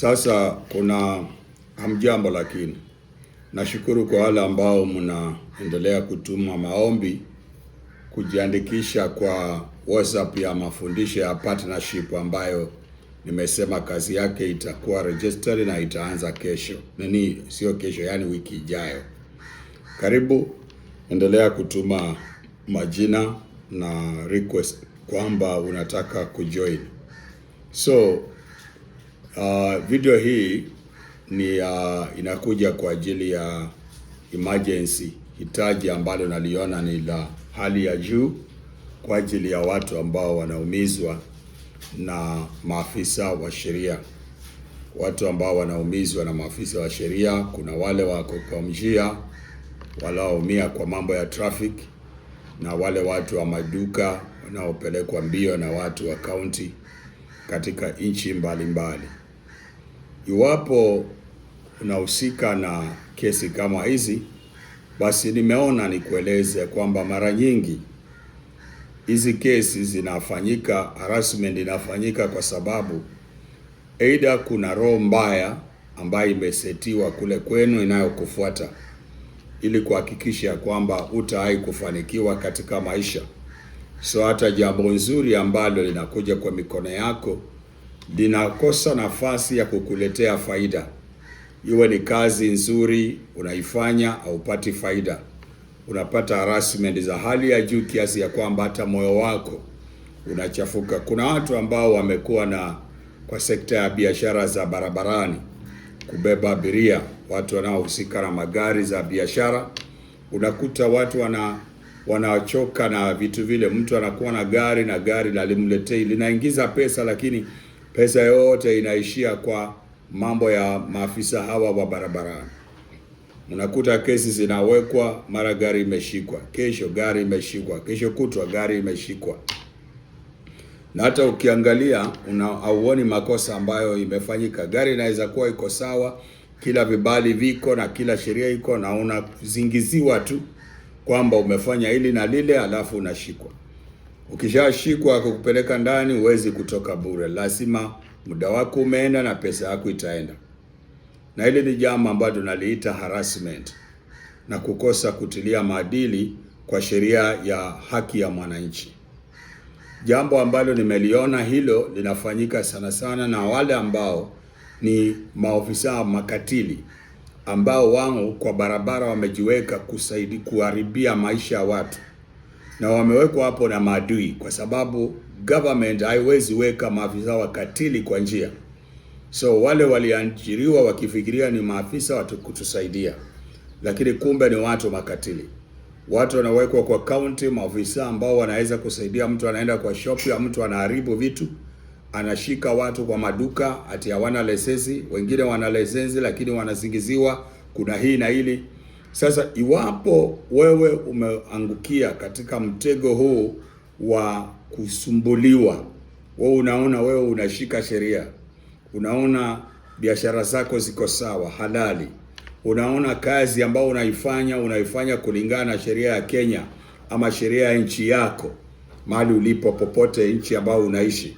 Sasa kuna hamjambo, lakini nashukuru kwa wale ambao mnaendelea kutuma maombi kujiandikisha kwa WhatsApp ya mafundisho ya partnership ambayo nimesema kazi yake itakuwa registered na itaanza kesho. Sio kesho, yani wiki ijayo. Karibu, endelea kutuma majina na request kwamba unataka kujoin. So video hii ni inakuja kwa ajili ya emergency, hitaji ambalo naliona ni la hali ya juu kwa ajili ya watu ambao wanaumizwa na maafisa wa sheria. Watu ambao wanaumizwa na maafisa wa sheria, kuna wale wako kwa njia walaoumia kwa mambo ya traffic, na wale watu wa maduka wanaopelekwa mbio na watu wa county katika nchi mbalimbali. Iwapo unahusika na kesi kama hizi, basi nimeona nikueleze kwamba mara nyingi hizi kesi zinafanyika, harassment inafanyika kwa sababu aidha kuna roho mbaya ambayo imesetiwa kule kwenu inayokufuata ili kuhakikisha kwamba hutawahi kufanikiwa katika maisha. So hata jambo nzuri ambalo linakuja kwa mikono yako linakosa nafasi ya kukuletea faida. Iwe ni kazi nzuri unaifanya, haupati faida, unapata harassment za hali ya juu kiasi ya kwamba hata moyo wako unachafuka. Kuna watu ambao wamekuwa kwa sekta ya biashara za barabarani, kubeba abiria, watu wanaohusika na magari za biashara. Unakuta watu wanachoka na vitu vile. Mtu anakuwa na gari na gari lalimletei, linaingiza pesa, lakini pesa yote inaishia kwa mambo ya maafisa hawa wa barabarani. Unakuta kesi zinawekwa, mara gari imeshikwa, kesho gari imeshikwa, kesho kutwa gari imeshikwa, na hata ukiangalia hauoni makosa ambayo imefanyika. Gari inaweza kuwa iko sawa, kila vibali viko na kila sheria iko, na unazingiziwa tu kwamba umefanya hili na lile, alafu unashikwa. Ukishashikwa kukupeleka ndani, huwezi kutoka bure, lazima muda wako umeenda na pesa yako itaenda. Na hili ni jambo ambalo tunaliita harassment na kukosa kutilia maadili kwa sheria ya haki ya mwananchi. Jambo ambalo nimeliona hilo linafanyika sana sana na wale ambao ni maofisa makatili ambao wao kwa barabara wamejiweka kuharibia maisha ya watu, na wamewekwa hapo na maadui, kwa sababu government haiwezi weka maafisa wakatili kwa njia. So wale waliajiriwa wakifikiria ni maafisa watu kutusaidia, lakini kumbe ni watu makatili. Watu wanawekwa kwa county, maafisa ambao wanaweza kusaidia. Mtu anaenda kwa shop ya mtu anaharibu vitu, anashika watu kwa maduka ati hawana leseni, wengine wana leseni lakini wanazingiziwa kuna hii na hili. Sasa iwapo wewe umeangukia katika mtego huu wa kusumbuliwa, wewe unaona wewe unashika sheria, unaona biashara zako ziko sawa, halali, unaona kazi ambayo unaifanya kulingana na sheria ya Kenya ama sheria ya nchi yako mahali ulipo, popote nchi ambayo unaishi,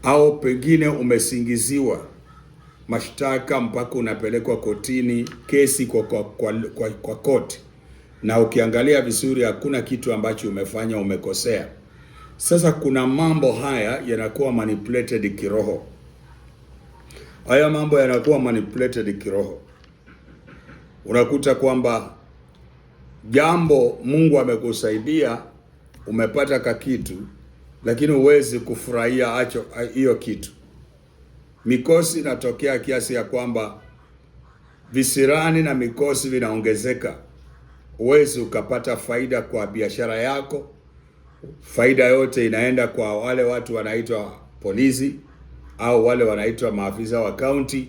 au pengine umesingiziwa mashtaka mpaka unapelekwa kotini, kesi kwa koti, na ukiangalia vizuri hakuna kitu ambacho umefanya umekosea. Sasa kuna mambo haya yanakuwa manipulated kiroho. Haya mambo yanakuwa manipulated kiroho. Unakuta kwamba jambo Mungu amekusaidia, umepata kakitu, lakini huwezi kufurahia hiyo kitu. Mikosi inatokea kiasi ya kwamba visirani na mikosi vinaongezeka. Huwezi ukapata faida kwa biashara yako. Faida yote inaenda kwa wale watu wanaitwa polisi, au wale wanaitwa maafisa wa county,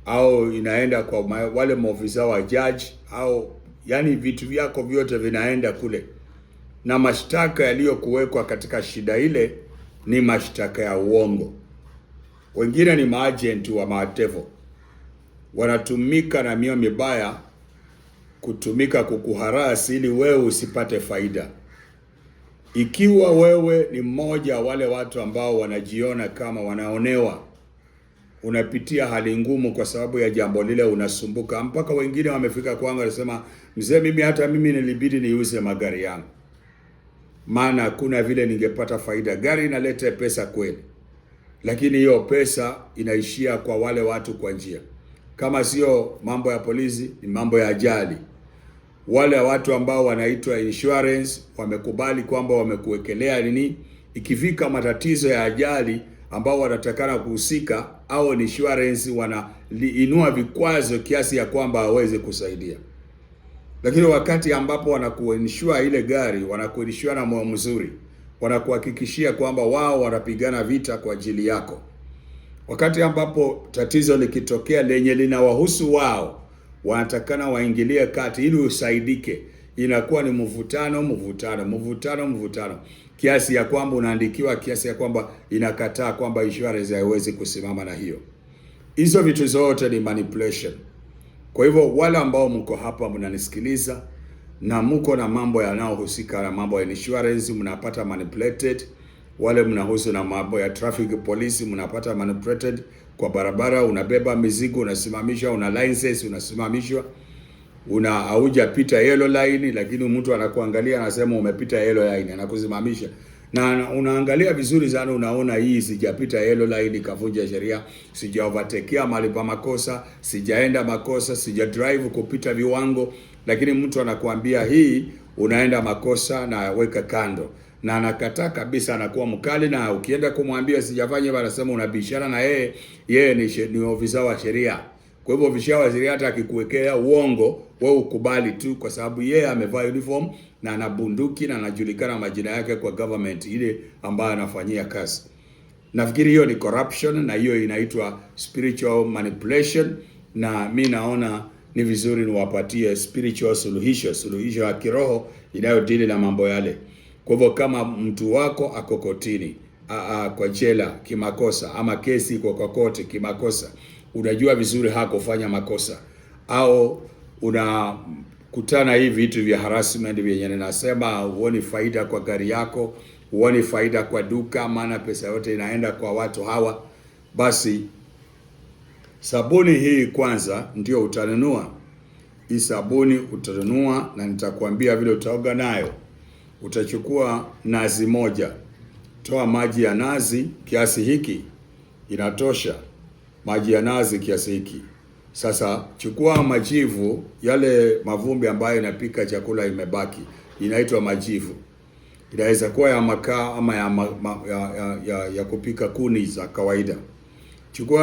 au inaenda kwa wale maafisa wa judge, au yani vitu vyako vyote vinaenda kule. Na mashtaka yaliyokuwekwa katika shida ile ni mashtaka ya uongo. Wengine ni maagent wa madevo, wanatumika na mioyo mibaya kutumika kukuharasi ili wewe usipate faida. Ikiwa wewe ni mmoja wale watu ambao wanajiona kama wanaonewa unapitia hali ngumu kwa sababu ya jambo lile, unasumbuka, mpaka wengine wamefika kwangu wanasema, mzee, hata mimi nilibidi niuze magari yangu, maana kuna vile ningepata faida. Gari inaleta pesa kweli, lakini hiyo pesa inaishia kwa wale watu kwa njia, kama sio mambo ya polisi, ni mambo ya ajali. Wale watu ambao wanaitwa insurance wamekubali kwamba wamekuwekelea nini, ikifika matatizo ya ajali ambao wanatakana kuhusika, au insurance wanainua vikwazo kiasi ya kwamba hawezi kusaidia. Lakini wakati ambapo wanakuinsure ile gari, wanakuinsure na moyo mzuri, wanakuhakikishia kwamba wao wanapigana vita kwa ajili yako. Wakati ambapo tatizo likitokea lenye linawahusu wao, wanatakana waingilie kati ili usaidike. Inakuwa ni mvutano kiasi ya kwamba unaandikiwa, kiasi ya kwamba inakataa kwamba insurance haiwezi kusimama na hiyo. Hizo vitu zote ni manipulation. Kwa hivyo wale ambao mko hapa mnanisikiliza na mko na mambo yanayohusika na mambo ya insurance, mnapata manipulated. Wale mnahusu na mambo ya traffic police, mnapata manipulated. Kwa barabara unabeba mizigo, unasimamishwa, una license, unasimamishwa, haujapita yellow line, lakini mtu anakuangalia anasema umepita yellow line, anakusimamisha. Na unaangalia vizuri sana, unaona hii sijapita yellow line, kavunja sheria, sija overtake mahali pa makosa, sijaenda makosa, sija drive kupita viwango, lakini mtu anakuambia hii unaenda makosa na weka kando, na anakataa kabisa, anakuwa mkali. Na ukienda kumwambia sijafanya, anasema unabishana na yeye ni ofisa wa sheria. Kwa hivyo ofisa wa sheria hata akikuwekea uongo, wewe ukubali tu, kwa sababu yeye amevaa uniform na ana bunduki na anajulikana majina yake kwa government ile ambayo anafanyia kazi. Nafikiri hiyo ni corruption, na hiyo inaitwa spiritual manipulation, na mi naona ni vizuri niwapatie spiritual suluhisho ya kiroho inayodili na mambo yale. Kwa hivyo kama mtu wako ako kotini, kwa jela kimakosa, ama kesi iko kwa koti kimakosa, unajua vizuri hakufanya makosa, au unakutana hivi vitu vya harassment vyenye ninasema, huoni faida kwa gari yako, huoni faida kwa duka, maana pesa yote inaenda kwa watu hawa, basi sabuni hii kwanza ndio utanunua. Hii sabuni utanunua, na nitakwambia vile utaoga nayo. Utachukua nazi moja, toa maji ya nazi kiasi hiki, inatosha maji ya nazi kiasi hiki. Sasa chukua majivu, yale mavumbi ambayo inapika chakula imebaki, inaitwa majivu. Inaweza kuwa ya makaa ama ya kupika kuni za kawaida. Chukua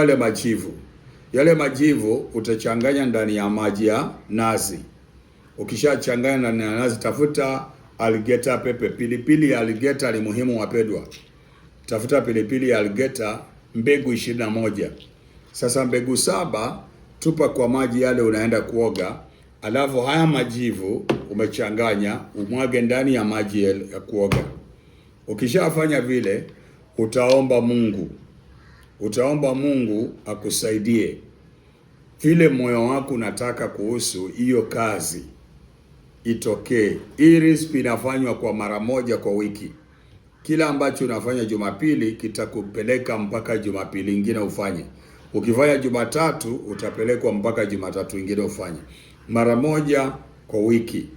yale majivu utachanganya ndani ya maji ya nazi. Ukishachanganya ndani ya nazi, tafuta alligator pepe, pilipili ya alligator ni muhimu wapendwa. Tafuta pilipili ya alligator mbegu 21. Sasa mbegu 7 tupa kwa maji yale unaenda kuoga, alafu haya majivu umechanganya umwage ndani ya maji ya kuoga. Ukishafanya vile, utaomba Mungu akusaidie vile moyo wako unataka kuhusu hiyo kazi itokee. Iris inafanywa kwa mara moja kwa wiki. Kila ambacho unafanya Jumapili kitakupeleka mpaka Jumapili nyingine ufanye. Ukifanya Jumatatu utapelekwa mpaka Jumatatu nyingine ufanye. Mara moja kwa wiki.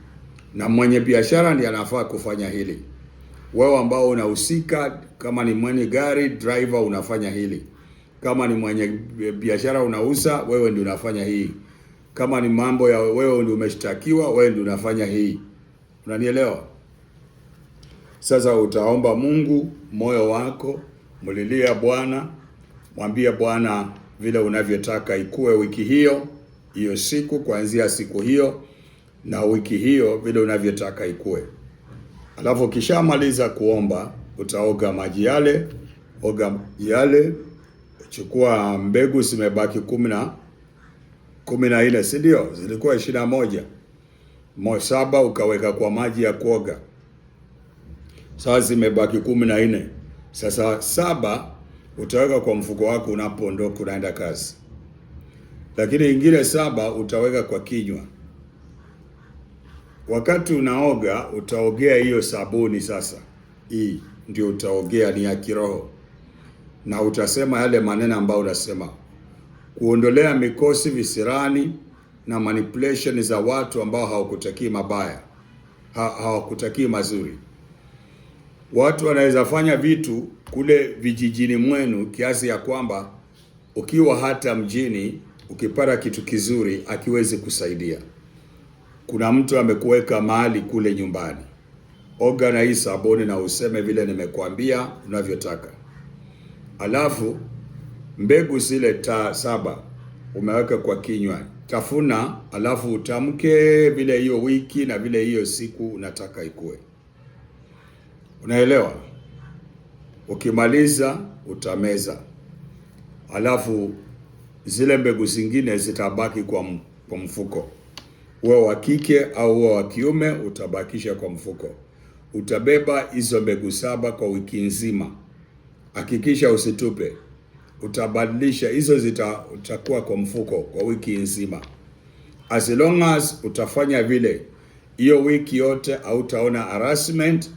Na mwenye biashara ndiye anafaa kufanya hili. Wewe ambao unahusika, kama ni mwenye gari, driver, unafanya hili. Kama ni mwenye biashara unauza, wewe ndio unafanya hii. Kama ni mambo ya wewe ndio umeshtakiwa, wewe ndio unafanya hii. Unanielewa? Sasa utaomba Mungu moyo wako, mlilia Bwana, mwambie Bwana vile unavyotaka ikue wiki hiyo siku, kuanzia siku hiyo na wiki hiyo vile unavyotaka ikue. Alafu kishamaliza kuomba, utaoga maji yale, chukua mbegu zimebaki 14, si ndio? Zilikuwa 21. 7 ukaweka kwa maji ya kuoga. Sasa zimebaki 14. Sasa 7 utaweka kwa mfuko wako unapoondoka unaenda kazi. Lakini ingine 7 utaweka kwa kinywa. Wakati unaoga utaogea hiyo sabuni sasa. Ndio utaogea, ni ya kiroho. Na utasema yale maneno ambayo unasema. kuondolea mikosi, visirani na manipulation za watu ambao hawakutakii mabaya, hawakutakii mazuri. Watu wanaweza fanya vitu kule vijijini mwenu kiasi ya kwamba ukiwa hata mjini ukipata kitu kizuri akiwezi kusaidia. Kuna mtu amekuweka mahali kule nyumbani, organize sabuni na useme vile nimekuambia unavyotaka. Alafu mbegu zile 7 umeweka kwa kinywa, tafuna, alafu utamke vile hiyo wiki na vile hiyo siku unataka ikue. Unaelewa? Ukimaliza utameza, alafu zile mbegu zingine zitabaki kwa mfuko. Uwe wa kike au uwe wa kiume, utabakisha kwa mfuko. Utabeba hizo mbegu 7 kwa wiki nzima. Hakikisha usitupe. Utabadilisha hizo, zitakuwa kwa mfuko kwa wiki nzima. As long as utafanya vile, hiyo wiki yote hautaona harassment,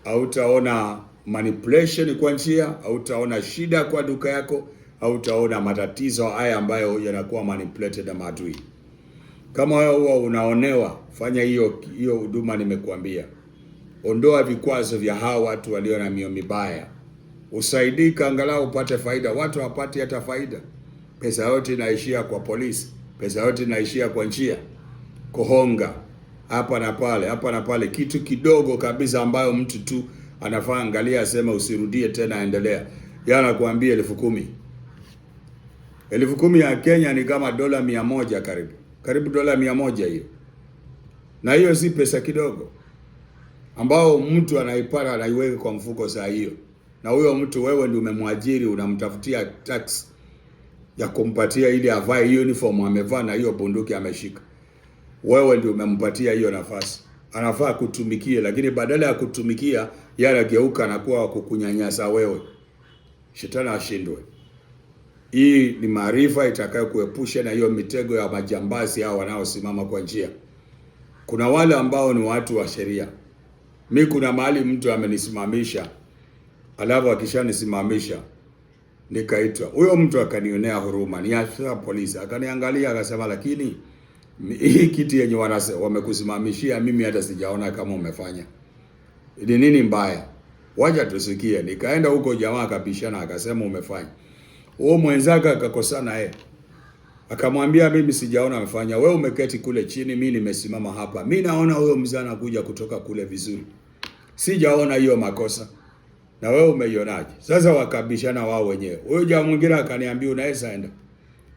hautaona manipulation kwa njia, hautaona shida kwa duka yako, hautaona matatizo haya ambayo yanakuwa manipulated na maadui. Kama wewe unaonewa, fanya hiyo huduma nimekuambia. Ondoa vikwazo vya hao watu walio na mioyo mibaya. Usaidika angalau upate faida. Watu hapati hata faida. Pesa yote inaishia kwa polisi. Pesa yote inaishia kwa njia. Kuhonga hapa na pale, kitu kidogo kabisa ambayo mtu tu anafaa angalia, asema usirudie tena, endelea. Yana kuambia 10,000. 10,000 ya Kenya ni kama dola 100 karibu dola 100 hiyo. Na hiyo si pesa kidogo ambao mtu anaipata anaiweka kwa mfuko saa hiyo. Na huyo mtu wewe ndio umemwajiri, unamtafutia tax ya kumpatia ili avae uniform amevaa na hiyo bunduki ameshika. Wewe ndio umempatia hiyo nafasi. Anafaa kutumikia, lakini badala ya kutumikia yale geuka na kuwa kukunyanyasa wewe. Shetani ashindwe. Hii ni maarifa itakayo kuepusha na hiyo mitego ya majambazi hao wanaosimama kwa njia. Kuna wale ambao ni watu wa sheria. Mimi kuna mahali mtu amenisimamisha, alafu akishanisimamisha nikaitwa. Huyo mtu akanionea huruma, ni afisa polisi. Akaniangalia akasema, lakini hii kiti yenye wamekusimamishia mimi hata sijaona kama umefanya. Ni nini mbaya? Wacha tusikie. Nikaenda huko, jamaa akabishana akasema umefanya. Huo mwenzake akakosana yeye. Akamwambia mimi sijaona amefanya. Wewe umeketi kule chini, mimi nimesimama hapa. Mimi naona huyo mzee anakuja kutoka kule vizuri. Sijaona hiyo makosa. Na wewe umeionaje? Sasa wakabishana wao wenyewe. Huyo jamaa mwingine akaniambia unaweza enda.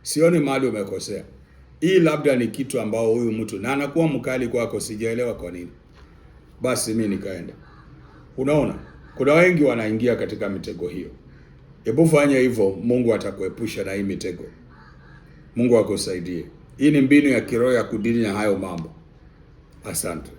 Sioni mahali umekosea. Hii labda ni kitu ambao huyu mtu na anakuwa mkali kwako, sijaelewa kwa nini. Basi mimi nikaenda. Unaona? Kuna wengi wanaingia katika mitego hiyo. Hebu fanya hivyo, Mungu atakuepusha na hii mitego. Mungu akusaidie. Hii ni mbinu ya kiroho ya kudili na hayo mambo. Asante.